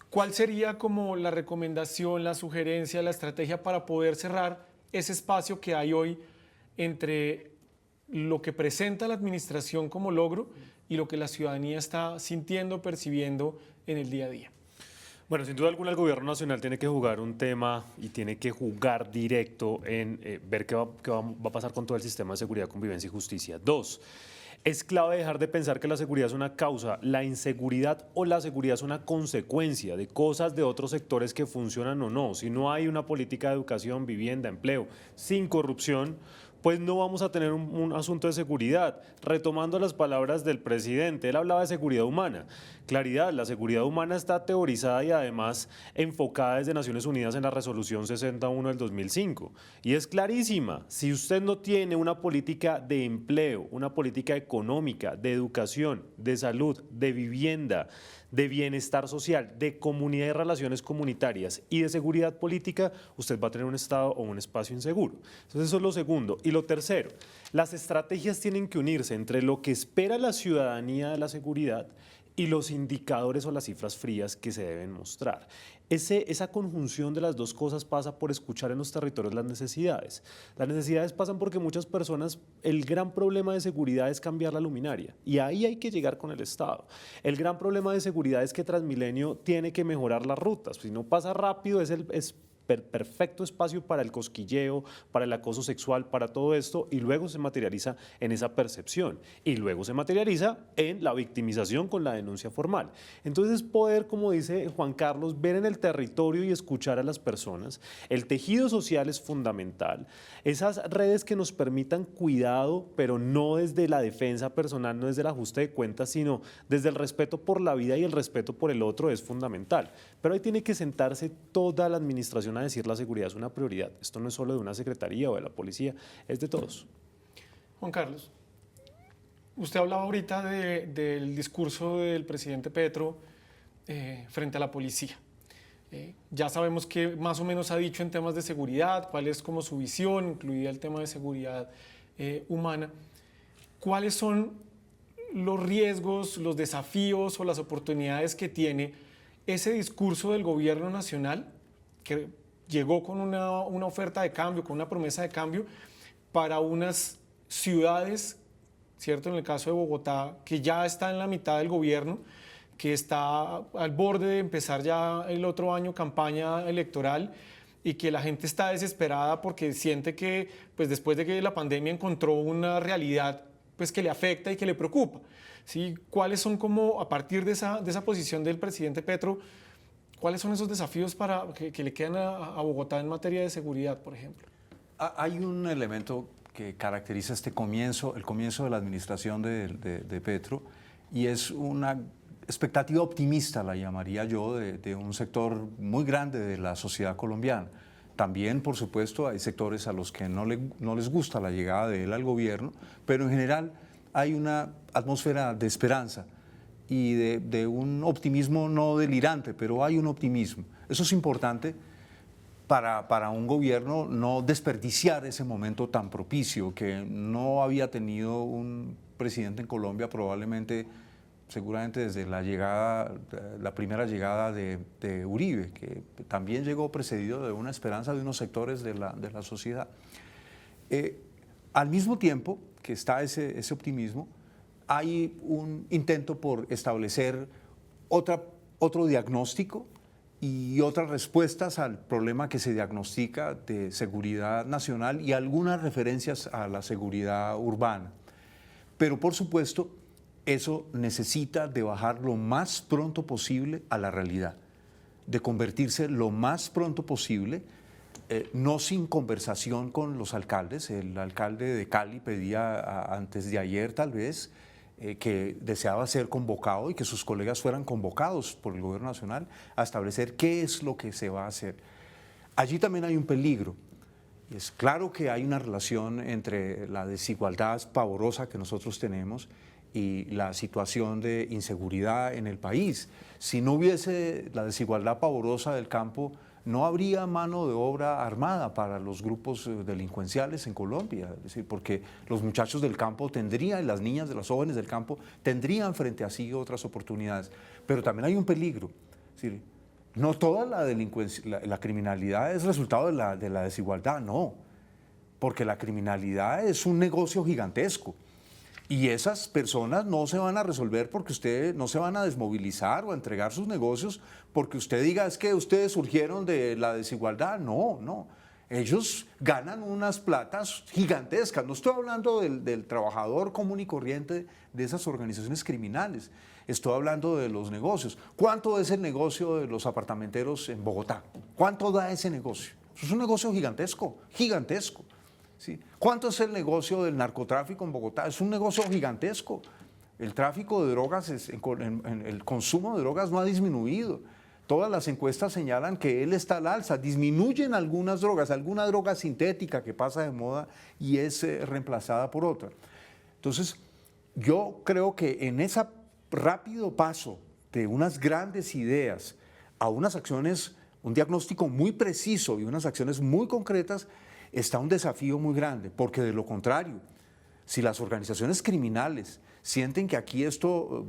¿cuál sería como la recomendación, la sugerencia, la estrategia para poder cerrar ese espacio que hay hoy entre lo que presenta la administración como logro y lo que la ciudadanía está sintiendo, percibiendo en el día a día? Bueno, sin duda alguna el gobierno nacional tiene que jugar un tema y tiene que jugar directo en ver qué va a pasar con todo el sistema de seguridad, convivencia y justicia. Dos, es clave dejar de pensar que la seguridad es una causa, la inseguridad o la seguridad es una consecuencia de cosas de otros sectores que funcionan o no. Si no hay una política de educación, vivienda, empleo, sin corrupción, pues no vamos a tener un asunto de seguridad. Retomando las palabras del presidente, él hablaba de seguridad humana. Claridad, la seguridad humana está teorizada y además enfocada desde Naciones Unidas en la Resolución 61 del 2005. Y es clarísima, si usted no tiene una política de empleo, una política económica, de educación, de salud, de vivienda, de bienestar social, de comunidad y relaciones comunitarias y de seguridad política, usted va a tener un Estado o un espacio inseguro. Entonces eso es lo segundo. Y lo tercero, las estrategias tienen que unirse entre lo que espera la ciudadanía de la seguridad y los indicadores o las cifras frías que se deben mostrar. Esa conjunción de las dos cosas pasa por escuchar en los territorios las necesidades. Las necesidades pasan porque muchas personas, el gran problema de seguridad es cambiar la luminaria y ahí hay que llegar con el Estado. El gran problema de seguridad es que Transmilenio tiene que mejorar las rutas. Si no pasa rápido es perfecto espacio para el cosquilleo, para el acoso sexual, para todo esto, y luego se materializa en esa percepción, y luego se materializa en la victimización con la denuncia formal. Entonces poder, como dice Juan Carlos, ver en el territorio y escuchar a las personas. El tejido social es fundamental, esas redes que nos permitan cuidado, pero no desde la defensa personal, no desde el ajuste de cuentas, sino desde el respeto por la vida y el respeto por el otro es fundamental. Pero ahí tiene que sentarse toda la administración a decir la seguridad es una prioridad. Esto no es solo de una secretaría o de la policía, es de todos. Juan Carlos, usted hablaba ahorita del discurso del presidente Petro frente a la policía. Ya sabemos qué más o menos ha dicho en temas de seguridad, cuál es como su visión, incluida el tema de seguridad humana. ¿Cuáles son los riesgos, los desafíos o las oportunidades que tiene ese discurso del gobierno nacional que llegó con una oferta de cambio, con una promesa de cambio para unas ciudades, ¿cierto? En el caso de Bogotá, que ya está en la mitad del gobierno, que está al borde de empezar ya el otro año campaña electoral y que la gente está desesperada porque siente que pues después de que la pandemia encontró una realidad pues que le afecta y que le preocupa, ¿sí? ¿Cuáles son como a partir de esa posición del presidente Petro, cuáles son esos desafíos para que le quedan a Bogotá en materia de seguridad, por ejemplo? Hay un elemento que caracteriza el comienzo de la administración de Petro, y es una expectativa optimista, la llamaría yo, de un sector muy grande de la sociedad colombiana. También, por supuesto, hay sectores a los que no les gusta la llegada de él al gobierno, pero en general hay una atmósfera de esperanza y de un optimismo no delirante, pero hay un optimismo. Eso es importante para un gobierno no desperdiciar ese momento tan propicio que no había tenido un presidente en Colombia probablemente, seguramente desde la primera llegada de Uribe, que también llegó precedido de una esperanza de unos sectores de la sociedad. Al mismo tiempo que está ese optimismo, hay un intento por establecer otro diagnóstico y otras respuestas al problema que se diagnostica de seguridad nacional y algunas referencias a la seguridad urbana. Pero por supuesto, eso necesita de bajar lo más pronto posible a la realidad, de convertirse lo más pronto posible, no sin conversación con los alcaldes. El alcalde de Cali pedía antes de ayer tal vez que deseaba ser convocado y que sus colegas fueran convocados por el gobierno nacional a establecer qué es lo que se va a hacer. Allí también hay un peligro. Es claro que hay una relación entre la desigualdad pavorosa que nosotros tenemos y la situación de inseguridad en el país. Si no hubiese la desigualdad pavorosa del campo, no habría mano de obra armada para los grupos delincuenciales en Colombia, es decir, porque los muchachos del campo tendrían, y las niñas de los jóvenes del campo tendrían frente a sí otras oportunidades. Pero también hay un peligro, es decir, no toda la delincuencia, la criminalidad es resultado de la desigualdad, no, porque la criminalidad es un negocio gigantesco. Y esas personas no se van a resolver porque ustedes no se van a desmovilizar o a entregar sus negocios porque usted diga es que ustedes surgieron de la desigualdad. No, no. Ellos ganan unas platas gigantescas. No estoy hablando del trabajador común y corriente de esas organizaciones criminales. Estoy hablando de los negocios. ¿Cuánto es el negocio de los apartamenteros en Bogotá? ¿Cuánto da ese negocio? Eso es un negocio gigantesco, gigantesco. ¿Sí? ¿Cuánto es el negocio del narcotráfico en Bogotá? Es un negocio gigantesco. El tráfico de drogas, el consumo de drogas no ha disminuido. Todas las encuestas señalan que él está al alza. Disminuyen algunas drogas, alguna droga sintética que pasa de moda y es reemplazada por otra. Entonces, yo creo que en ese rápido paso de unas grandes ideas a unas acciones, un diagnóstico muy preciso y unas acciones muy concretas, está un desafío muy grande, porque de lo contrario, si las organizaciones criminales sienten que aquí esto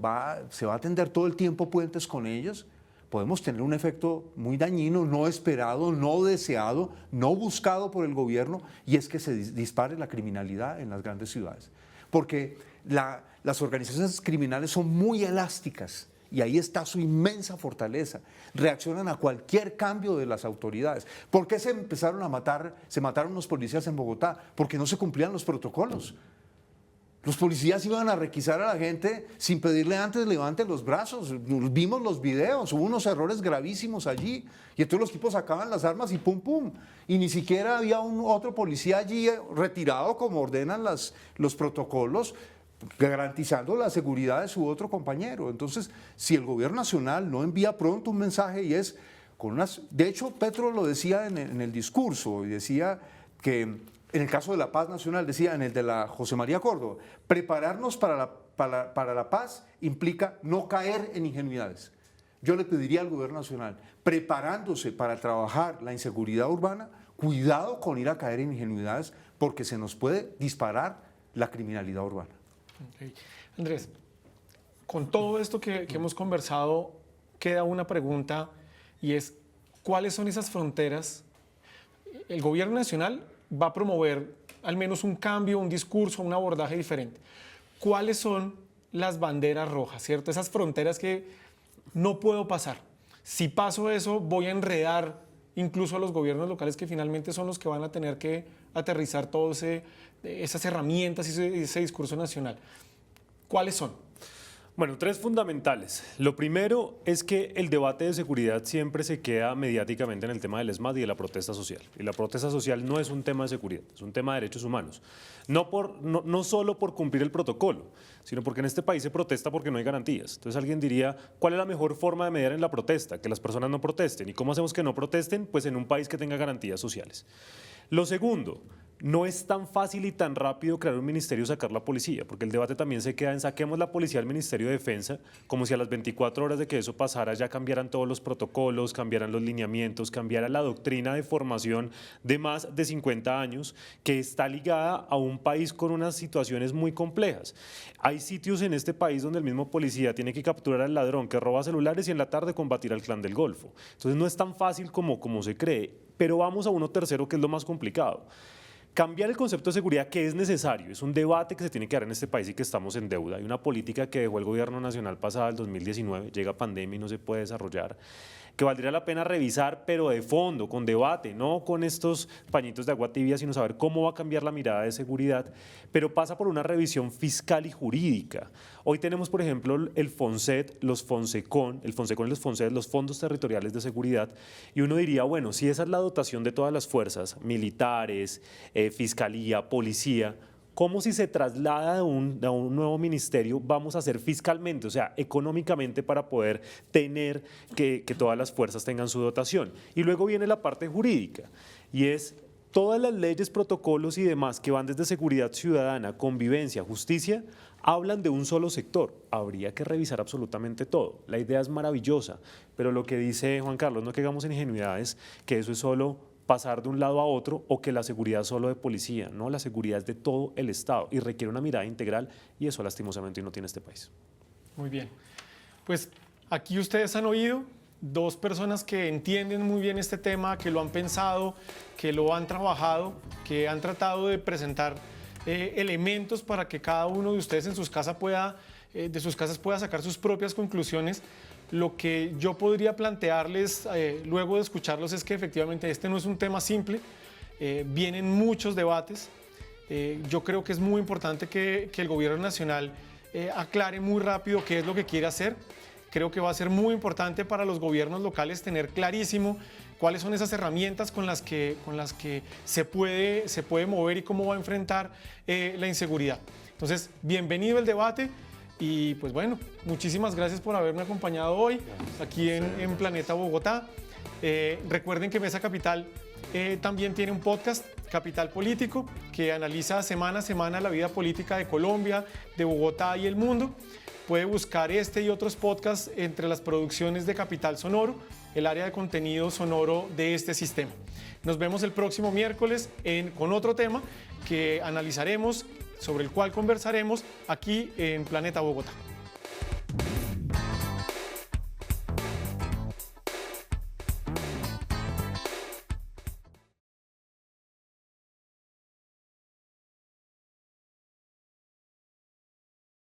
se va a tender todo el tiempo puentes con ellos, podemos tener un efecto muy dañino, no esperado, no deseado, no buscado por el gobierno, y es que se dispare la criminalidad en las grandes ciudades. Porque las organizaciones criminales son muy elásticas, y ahí está su inmensa fortaleza. Reaccionan a cualquier cambio de las autoridades. ¿Por qué se mataron los policías en Bogotá? Porque no se cumplían los protocolos. Los policías iban a requisar a la gente sin pedirle antes levante los brazos. Vimos los videos, hubo unos errores gravísimos allí. Y entonces los tipos sacaban las armas y pum, pum. Y ni siquiera había otro policía allí retirado como ordenan los protocolos, garantizando la seguridad de su otro compañero. Entonces, si el gobierno nacional no envía pronto un mensaje y es con unas... De hecho, Petro lo decía en el discurso, y decía que en el caso de la paz nacional, decía en el de la José María Córdoba, prepararnos para la paz implica no caer en ingenuidades. Yo le pediría al gobierno nacional, preparándose para trabajar la inseguridad urbana, cuidado con ir a caer en ingenuidades porque se nos puede disparar la criminalidad urbana. Okay. Andrés, con todo esto que hemos conversado, queda una pregunta y es, ¿cuáles son esas fronteras? El gobierno nacional va a promover al menos un cambio, un discurso, un abordaje diferente. ¿Cuáles son las banderas rojas, cierto? Esas fronteras que no puedo pasar. Si paso eso, voy a enredar incluso a los gobiernos locales que finalmente son los que van a tener que aterrizar todas esas herramientas y ese discurso nacional. ¿Cuáles son? Bueno, tres fundamentales. Lo primero es que el debate de seguridad siempre se queda mediáticamente en el tema del ESMAD y de la protesta social. Y la protesta social no es un tema de seguridad, es un tema de derechos humanos. No solo por cumplir el protocolo, sino porque en este país se protesta porque no hay garantías. Entonces alguien diría, ¿cuál es la mejor forma de mediar en la protesta? Que las personas no protesten. ¿Y cómo hacemos que no protesten? Pues en un país que tenga garantías sociales. Lo segundo, no es tan fácil y tan rápido crear un ministerio y sacar la policía, porque el debate también se queda en saquemos la policía al Ministerio de Defensa, como si a las 24 horas de que eso pasara ya cambiaran todos los protocolos, cambiaran los lineamientos, cambiara la doctrina de formación de más de 50 años, que está ligada a un país con unas situaciones muy complejas. Hay sitios en este país donde el mismo policía tiene que capturar al ladrón que roba celulares y en la tarde combatir al clan del Golfo. Entonces no es tan fácil como se cree, pero vamos a uno tercero que es lo más complicado. Cambiar el concepto de seguridad que es necesario, es un debate que se tiene que dar en este país y que estamos en deuda. Hay una política que dejó el gobierno nacional pasada el 2019, llega pandemia y no se puede desarrollar, que valdría la pena revisar, pero de fondo, con debate, no con estos pañitos de agua tibia, sino saber cómo va a cambiar la mirada de seguridad, pero pasa por una revisión fiscal y jurídica. Hoy tenemos, por ejemplo, el FONSET, los FONSECON, el FONSECON y los FONSET, los Fondos Territoriales de Seguridad, y uno diría, bueno, si esa es la dotación de todas las fuerzas, militares, fiscalía, policía, ¿cómo si se traslada a un nuevo ministerio vamos a hacer fiscalmente, o sea, económicamente para poder tener que todas las fuerzas tengan su dotación? Y luego viene la parte jurídica y es todas las leyes, protocolos y demás que van desde seguridad ciudadana, convivencia, justicia, Hablan de un solo sector, habría que revisar absolutamente todo. La idea es maravillosa, pero lo que dice Juan Carlos, no caigamos en ingenuidades, que eso es solo pasar de un lado a otro o que la seguridad es solo de policía. No, la seguridad es de todo el Estado y requiere una mirada integral y eso lastimosamente no tiene este país. Muy bien. Pues aquí ustedes han oído dos personas que entienden muy bien este tema, que lo han pensado, que lo han trabajado, que han tratado de presentar elementos para que cada uno de ustedes en sus casas pueda sacar sus propias conclusiones. Lo que yo podría plantearles luego de escucharlos es que efectivamente este no es un tema simple, vienen muchos debates. Yo creo que es muy importante que el gobierno nacional aclare muy rápido qué es lo que quiere hacer. Creo que va a ser muy importante para los gobiernos locales tener clarísimo cuáles son esas herramientas con las que se puede mover y cómo va a enfrentar la inseguridad. Entonces, bienvenido el debate y pues bueno, muchísimas gracias por haberme acompañado hoy aquí en Planeta Bogotá. Recuerden que Mesa Capital también tiene un podcast, Capital Político, que analiza semana a semana la vida política de Colombia, de Bogotá y el mundo. Puede buscar este y otros podcasts entre las producciones de Capital Sonoro, el área de contenido sonoro de este sistema. Nos vemos el próximo miércoles con otro tema que analizaremos, sobre el cual conversaremos aquí en Planeta Bogotá.